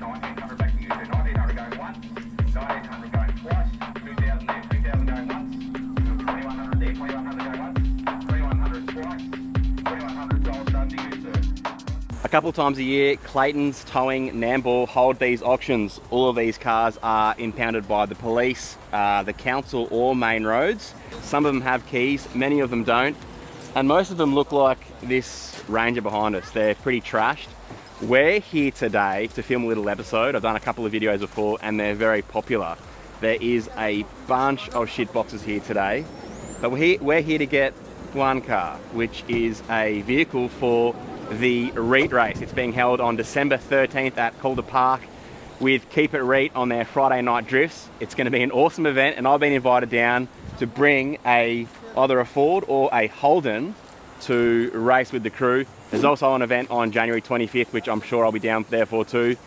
1900 back to you, 1900 going once, 1900 going twice, 2000 there, 2000 going once, 2100 there, 2100 going once, 2100 twice, 2100 gold done to you, sir. A couple times a year, Claytons Towing, Nambour hold these auctions. All of these cars are impounded by the police, the council or main roads. Some of them have keys, many of them don't. And most of them look like this Ranger behind us. They're pretty trashed. We're here today to film a little episode. I've done a couple of videos before and they're very popular. There is a bunch of shit boxes here today. But we're here to get one car, which is a vehicle for the REET race. It's being held on December 13th at Calder Park with Keep It REET on their Friday night drifts. It's going to be an awesome event and I've been invited down to bring either a Ford or a Holden to race with the crew. There's also an event on January 25th, which I'm sure I'll be down there for too.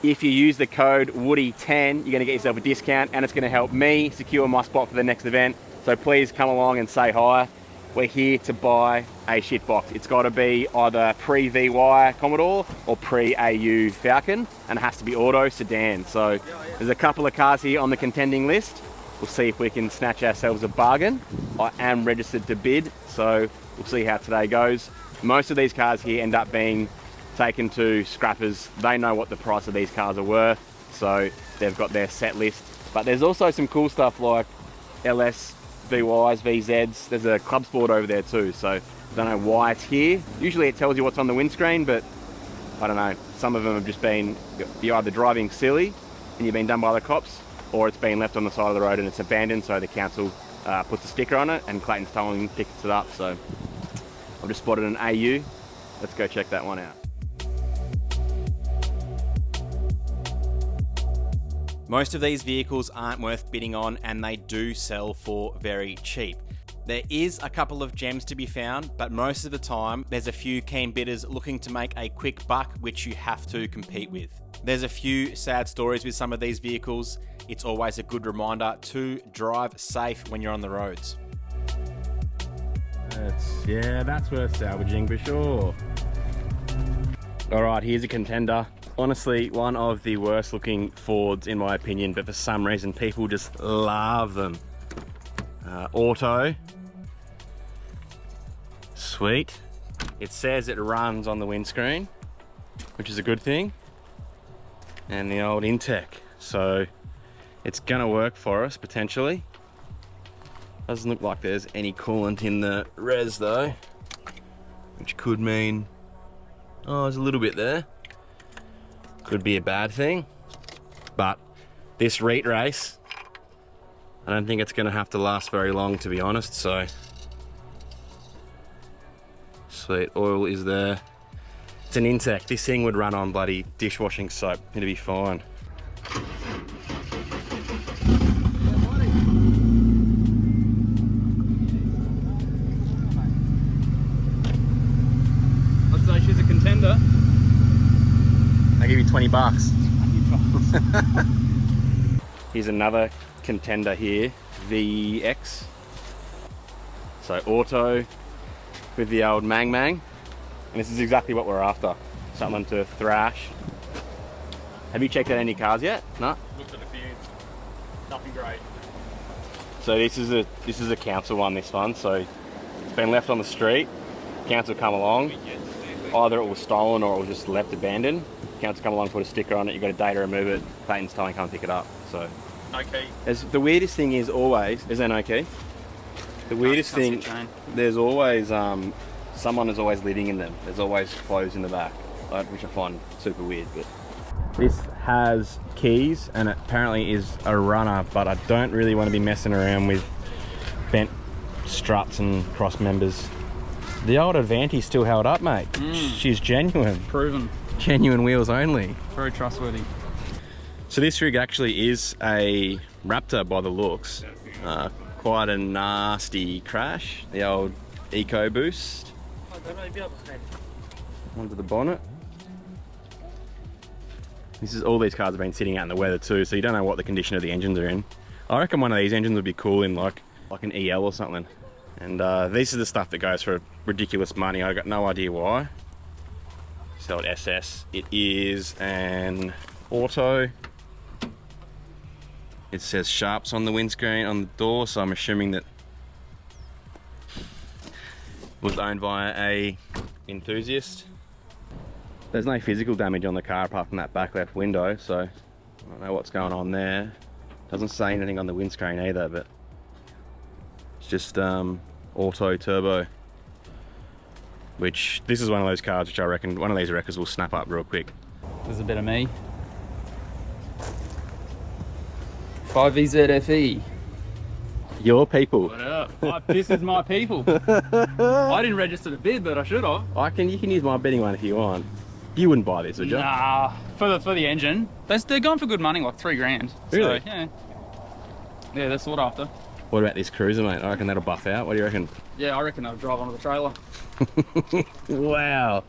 If you use the code Woody10, you're going to get yourself a discount and it's going to help me secure my spot for the next event. So please come along and say hi. We're here to buy a shit box. It's got to be either pre-VY Commodore or pre-AU Falcon, and it has to be auto sedan. So there's a couple of cars here on the contending list. We'll see if we can snatch ourselves a bargain. I am registered to bid, so we'll see how today goes. Most of these cars here end up being taken to scrappers. They know what the price of these cars are worth, so they've got their set list. But there's also some cool stuff like LS, VYs, VZs. There's a club sport over there too, so I don't know why it's here. Usually it tells you what's on the windscreen, but I don't know. Some of them have just been, you're either driving silly and you've been done by the cops, or it's been left on the side of the road and it's abandoned, so the council puts a sticker on it and Claytons Towing picks it up. So I've just spotted an AU. Let's go check that one out. Most of these vehicles aren't worth bidding on and they do sell for very cheap. There is a couple of gems to be found, but most of the time there's a few keen bidders looking to make a quick buck, which you have to compete with. There's a few sad stories with some of these vehicles. It's always a good reminder to drive safe when you're on the roads. That's worth salvaging for sure. All right, here's a contender. Honestly, one of the worst looking Fords in my opinion, but for some reason people just love them. Auto. Sweet. It says it runs on the windscreen, which is a good thing. And the old Intec. So it's gonna work for us potentially. Doesn't look like there's any coolant in the res though, which could mean, oh, there's a little bit there. Could be a bad thing, but this REET race, I don't think it's gonna have to last very long, to be honest. So sweet, oil is there. It's an Intec. This thing would run on bloody dishwashing soap. It'd be fine. I'd say she's a contender. I'll give you 20 bucks. Here's another contender here, VX. So auto with the old Mang Mang. And this is exactly what we're after. Something to thrash. Have you checked out any cars yet? No? Looked at a few. Nothing great. So this is a council one, this one. So it's been left on the street. Council come along. Either it was stolen or it was just left abandoned. Council come along, put a sticker on it, you got a day to remove it, Claytons Towing can't pick it up. So Okay. the weirdest thing is always, is that okay? The weirdest thing, there's always someone is always living in them. There's always clothes in the back, which I find super weird. But this has keys and it apparently is a runner, but I don't really want to be messing around with bent struts and cross members. The old Avanti's still held up, mate. She's genuine. Proven. Genuine wheels only. Very trustworthy. So this rig actually is a Raptor by the looks. Quite a nasty crash. The old Eco Boost. Onto the bonnet. All these cars have been sitting out in the weather too, so you don't know what the condition of the engines are in. I reckon one of these engines would be cool in like an EL or something. And this is the stuff that goes for ridiculous money. I got no idea why. So SS. It is an auto. It says Sharps on the windscreen on the door, so I'm assuming that it was owned by a enthusiast. There's no physical damage on the car apart from that back left window, so I don't know what's going on there. Doesn't say anything on the windscreen either, but it's just auto turbo. Which, this is one of those cars which I reckon one of these wreckers will snap up real quick. There's a bit of me. 5VZFE. Your people. What up? This is my people. I didn't register the bid, but I should have. You can use my bidding one if you want. You wouldn't buy this, would you? Nah, for the engine. They're going for good money, like 3 grand. Really? So, yeah. Yeah, they're sought after. What about this Cruiser, mate? I reckon that'll buff out. What do you reckon? Yeah, I reckon they'll drive onto the trailer. Wow.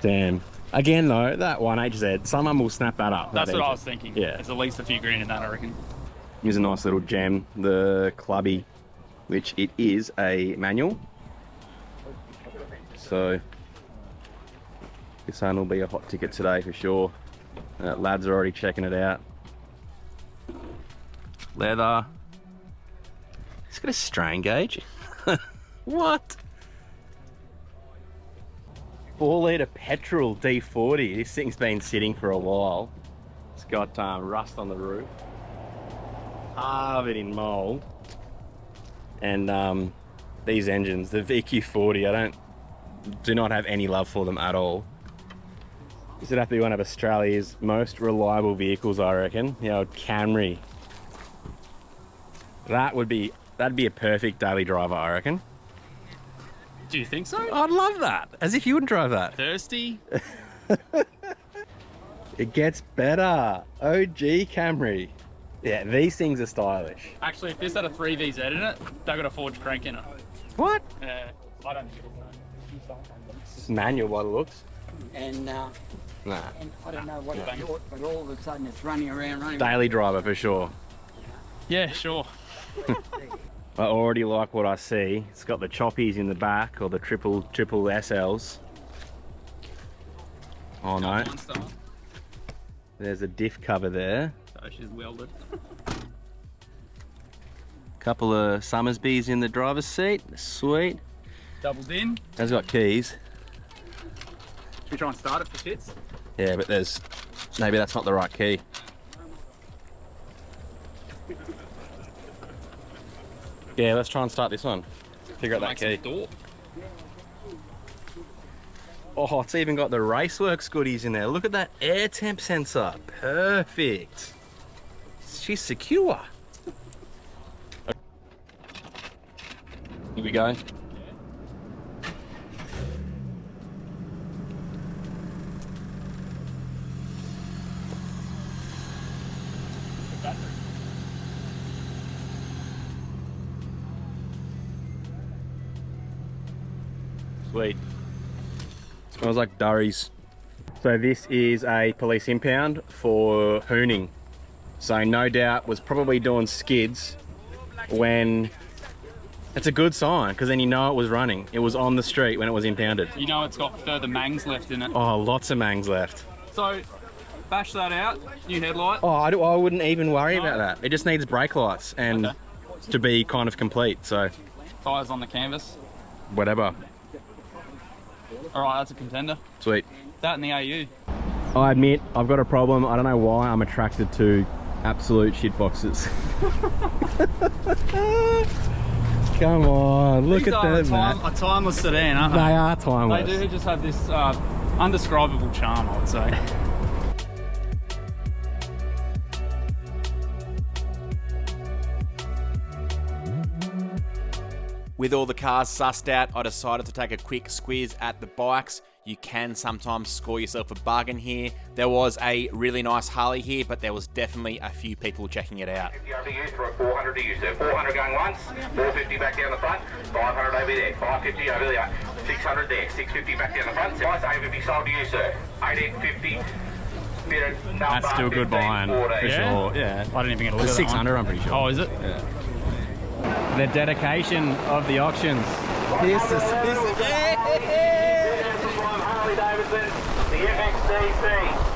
Damn. Again though, that 1HZ, someone will snap that up. That's what I was thinking. Yeah. It's at least a few grand in that, I reckon. Here's a nice little gem, the Clubby, which it is a manual. So this one will be a hot ticket today for sure. Lads are already checking it out. Leather. It's got a strain gauge. What? 4-litre petrol D40. This thing's been sitting for a while. It's got rust on the roof. Covered in mould. And these engines, the VQ40, I do not have any love for them at all. This would have to be one of Australia's most reliable vehicles, I reckon. The old Camry. That'd be a perfect daily driver, I reckon. Do you think so? I'd love that. As if you wouldn't drive that. Thirsty? It gets better. OG Camry. Yeah, these things are stylish. Actually, if this had a 3VZ in it, they've got a forged crank in it. What? Yeah, I don't think It's manual by the looks. And Nah. and I don't know what it's bought, but all of a sudden it's running around. Daily driver for sure. Yeah, sure. I already like what I see. It's got the choppies in the back, or the triple SLs. Oh no. One star. There's a diff cover there. So she's welded. Couple of Summersbys in the driver's seat. Sweet. Doubled in. Has got keys. Should we try and start it for shits? Yeah, but maybe that's not the right key. Yeah, let's try and start this one. Figure out that key. Door. Oh, it's even got the Raceworks goodies in there. Look at that air temp sensor. Perfect. She's secure. Here we go. Sweet. Smells like durries. So this is a police impound for hooning. So no doubt was probably doing skids when... It's a good sign, because then you know it was running. It was on the street when it was impounded. You know it's got further mangs left in it. Oh, lots of mangs left. So, bash that out, new headlight. Oh, I wouldn't even worry about that. It just needs brake lights and to be kind of complete, so... Tyres on the canvas. Whatever. Alright, that's a contender. Sweet. That and the AU. I admit, I've got a problem. I don't know why I'm attracted to absolute shit boxes. Come on, look at them, man. A timeless sedan, aren't they? They are timeless. They do just have this undescribable charm, I would say. With all the cars sussed out, I decided to take a quick squeeze at the bikes. You can sometimes score yourself a bargain here. There was a really nice Harley here, but there was definitely a few people checking it out. 50 over to you for a 400 to you, sir. 400 going once, 450 back down the front, 500 over there, 550 over there, 600 there, 650 back down the front. Nice, 850 sold to you, sir. 1850. That's still good buying, for sure. Yeah. I didn't even get a look It's at that 600, one. I'm pretty sure. Oh, is it? Yeah. The dedication of the auctions. This is Harley Davidson, the UXDC.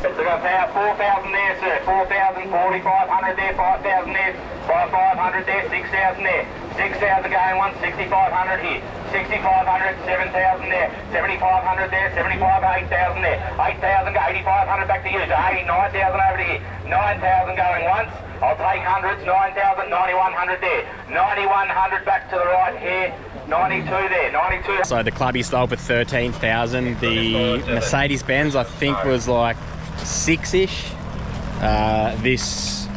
It's got about 4,000 there, sir. 4,000, 4,500 there, 5,000 there, 5,500 there, 6,000 there. 6,000 going once, 6,500 here. 6,500, 7,000 there. 7,500 there, 75, 8,000 there. 8,000, 8,500 back to you. So 9,000 over to here. 9,000 going once. I'll take hundreds. 9,000, 9,100 there. 9,100 back to the right here. 92 there, 92. So the clubby sold for 13,000. The Mercedes Benz I think was like 6-ish. This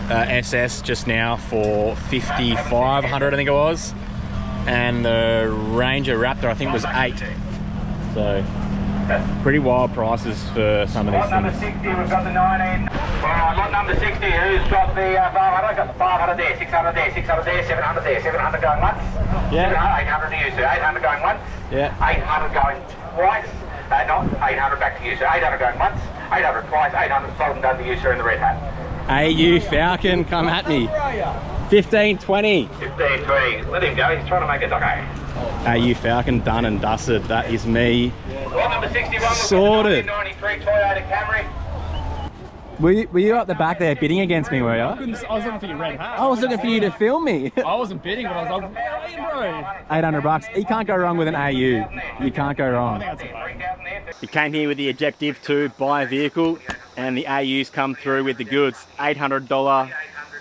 SS just now for 5,500 I think it was. And the Ranger Raptor I think was 8. So pretty wild prices for some of these Lot number things. 60, we've got the 19. Alright, lot number 60, who's got the 500? Got the 500 there, 600 there, 600 there, 700 there, 700 going once. Yeah. 800 to you, sir. 800 going once. Yeah. 800 going twice. Not 800 back to you, sir. 800 going once. 800 twice. 800 sold and done to you, sir, in the red hat. AU Falcon, come at me. 15, 20. 15, 20. Let him go. He's trying to make it okay. AU Falcon done and dusted. That is me. Lot number 61 was Sorted. 1993 Toyota Camry. Were you up the back there bidding against me, were you? I was looking for your red hat. I was looking for you to film me. I wasn't bidding, but I was like, hey, bro. 800 bucks. You can't go wrong with an AU. You can't go wrong. That's alright. You came here with the objective to buy a vehicle, and the AU's come through with the goods. $800.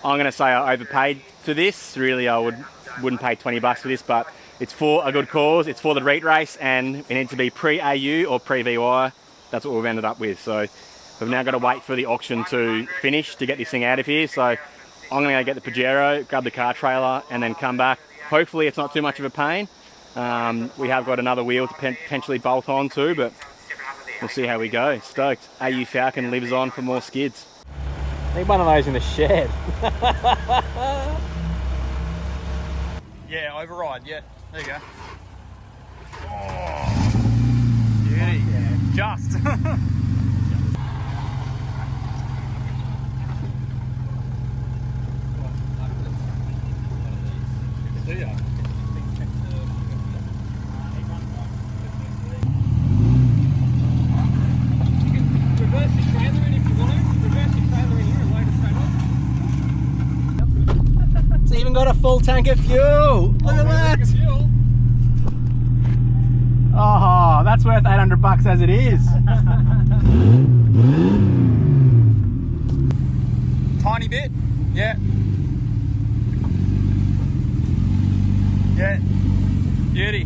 I'm going to say I overpaid for this. Really, I wouldn't pay 20 bucks for this, but it's for a good cause. It's for the REET race, and it needs to be pre-AU or pre-VY. That's what we've ended up with. So we've now got to wait for the auction to finish to get this thing out of here. So I'm going to go get the Pajero, grab the car trailer, and then come back. Hopefully it's not too much of a pain. We have got another wheel to potentially bolt on to, but we'll see how we go. Stoked. AU Falcon lives on for more skids. I think one of those in the shed. Yeah, override, yeah. There you go. Oh, beauty. Just. It's even got a full tank of fuel. Look at that. Oh, that's worth 800 bucks as it is. Tiny bit. Yeah. Yeah. Beauty.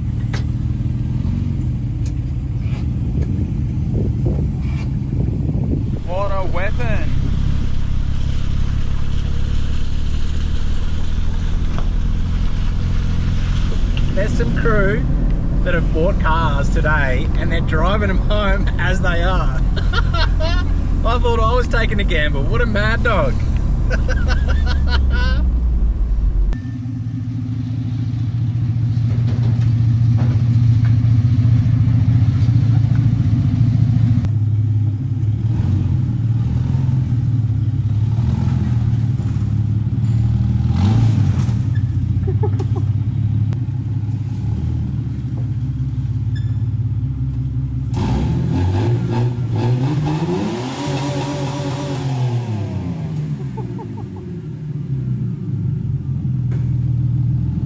What a weapon. There's some crew that have bought cars today and they're driving them home as they are. I thought I was taking a gamble. What a mad dog.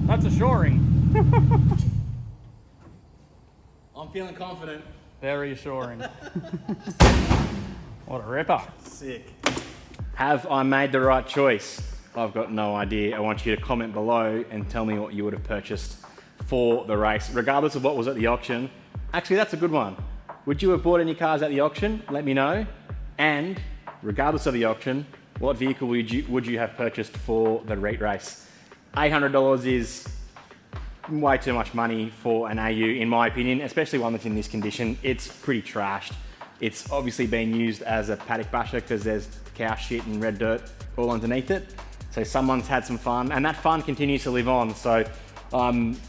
That's a shoring. I'm feeling confident. Very assuring. What a ripper. Sick. Have I made the right choice? I've got no idea. I want you to comment below and tell me what you would have purchased for the race, regardless of what was at the auction. Actually, that's a good one. Would you have bought any cars at the auction? Let me know. And regardless of the auction, what vehicle would you have purchased for the REET race? $800 is way too much money for an AU, in my opinion, especially one that's in this condition. It's pretty trashed. It's obviously being used as a paddock basher because there's cow shit and red dirt all underneath it. So someone's had some fun, and that fun continues to live on. So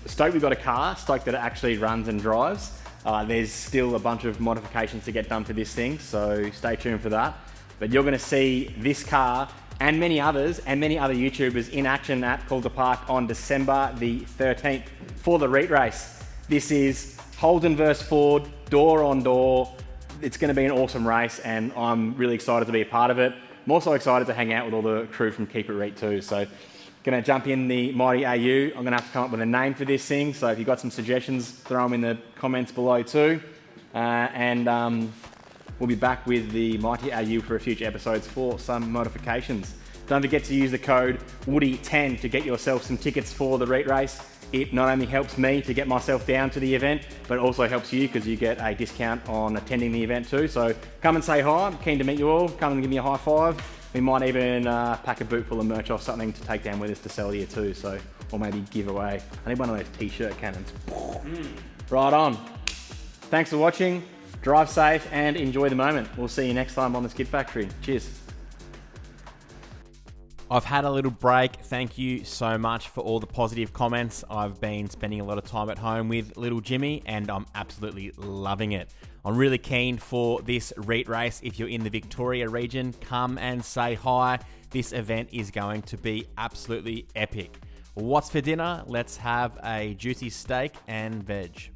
stoked we've got a car, stoked that it actually runs and drives. There's still a bunch of modifications to get done for this thing, so stay tuned for that. But you're gonna see this car and many others and many other YouTubers in action at Calder Park on December the 13th for the REET race. This is Holden versus Ford, door on door, it's going to be an awesome race, and I'm really excited to be a part of it. I'm also excited to hang out with all the crew from Keep It REET too. So, going to jump in the mighty AU. I'm going to have to come up with a name for this thing. So, if you've got some suggestions, throw them in the comments below too. We'll be back with the mighty AU for future episodes for some modifications. Don't forget to use the code Woody10 to get yourself some tickets for the REET race. It not only helps me to get myself down to the event, but it also helps you because you get a discount on attending the event too. So come and say hi. I'm keen to meet you all. Come and give me a high five. We might even pack a boot full of merch or something to take down with us to sell here too. So, or maybe give away. I need one of those t-shirt cannons. Right on. Thanks for watching. Drive safe and enjoy the moment. We'll see you next time on the Skid Factory. Cheers. I've had a little break. Thank you so much for all the positive comments. I've been spending a lot of time at home with little Jimmy and I'm absolutely loving it. I'm really keen for this REET race. If you're in the Victoria region, come and say hi. This event is going to be absolutely epic. What's for dinner? Let's have a juicy steak and veg.